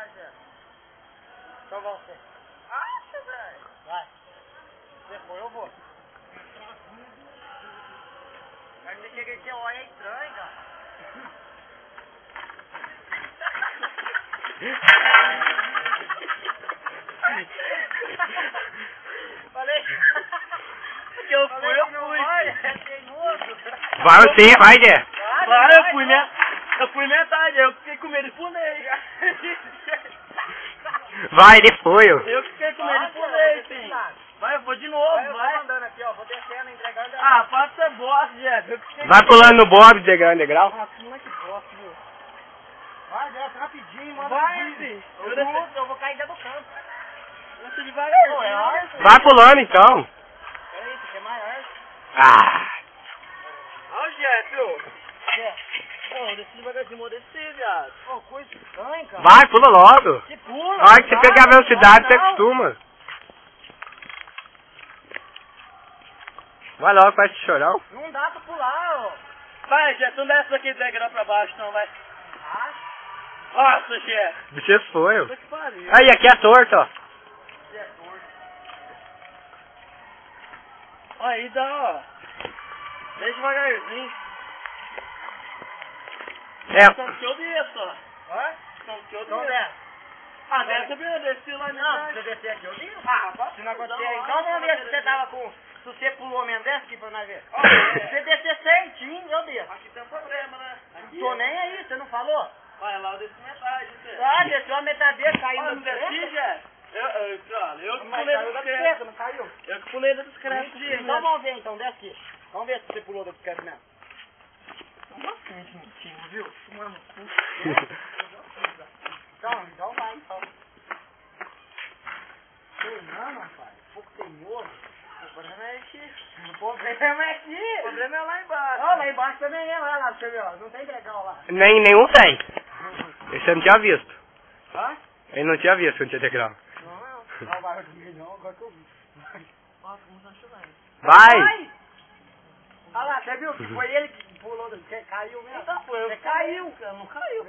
Vai, Zé. Então você. Acha, velho. Vai. Você foi, eu vou. Mas você chega aqui, olha, é estranho, cara. Falei que eu fui. É teimoso. Vai sim, vai, Zé. Vai, eu fui metade, eu fiquei com medo e pulei. Vai, ele foi. Eu fiquei com medo e pulei, sim. Vai, eu vou de novo, Vai andando aqui, ó. Vou descendo, entregando. Ah, pode ser bosta, Jeff. Vai pulando no Bob, degrau. Ah, que moleque bosta, meu. Vai, desce rapidinho, mano. Vai, filho. Eu vou cair dentro do campo. Desce devagar. Vai pulando então. Peraí, você é maior. Ah, Olha o Jeff, ô. Ô, desce devagarzinho, vou descer, viado. Pô, coisa estranha, cara. vai, pula logo. Que pula. Na hora que você pegar a velocidade, você acostuma. Vai logo, faz esse chorão. Não dá pra pular, ó. Vai, Jeff, não desce daqui do degrau pra baixo, não, vai. Acho. Nossa, Jeff. Você foi. Puta que pariu. Aí, aqui é torto, ó. Você é torto. Aí dá, ó. Deixa devagarzinho. É, Tanto que eu desço, ó. Hã? Tanto que eu Então desço. desce. Ah, desce bem, eu desci lá Não, se na você descer aqui, eu digo. Ah, se não acontecer, então vamos ver se você tava com... Se você pulou mesmo, desce aqui pra nós ver. Ó, se você descer certinho, eu desço. Aqui tem um problema, né? Não tô nem aí, você não falou? Olha lá, eu desci metade, você. Ah, desceu a metadeira, caiu Olha, na não desci, bicicleta. Jeff. Eu que Mas pulei da caiu da bicicleta. bicicleta, não caiu? Eu que pulei da bicicleta. Mentira, então vamos ver então, desce aqui. Vamos ver se você pulou da bicicleta mesmo. Bastante mentindo, viu? Mano, Então vai então. Não, rapaz, um pouco teimoso. o problema é aqui. O problema é aqui. O problema é lá embaixo. Ó, lá embaixo também é, olha lá, você viu, ó, não tem degrau lá. nenhum tem. Esse não tinha visto. Hã? Ele não tinha visto que não tinha degrau. Não, não vai não, agora que eu vi. Ó, começou chovendo. Vai! Olha lá, você viu que foi ele que pulou, você caiu mesmo? Então foi, eu Você pulei, caiu. cara, não caiu.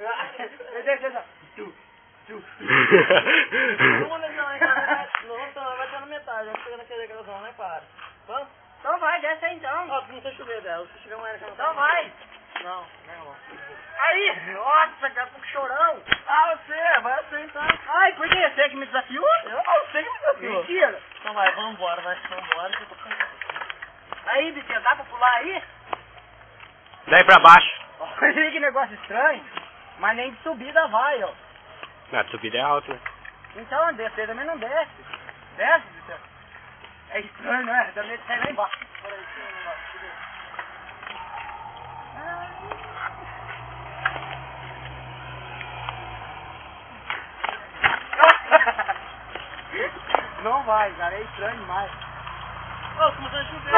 Não vou levar lá em casa, não, então vai estar na metade, vai chegar naquele degrauzão, né, para. Vamos? Então vai, desce aí então. Ó, começou a chover dela, se chegar mais Então vai. Não, não. Aí, nossa, cara, que chorão. Ah, você, vai assim então. Ai, por que? Você que me desafiou? Você que me desafiou. Mentira. Então vai, vambora, que eu tô cansado. Aí, Bitinha, dá pra pular aí? Daí pra baixo. Olha que negócio estranho. Mas nem de subida vai, ó. Não, a subida é alta, né? Então, descer também não desce. Desce, Bitinha. É estranho, né? Também sai lá embaixo. Peraí, deixa eu ir lá. Não vai, cara. É estranho demais. Ô, começou a chover.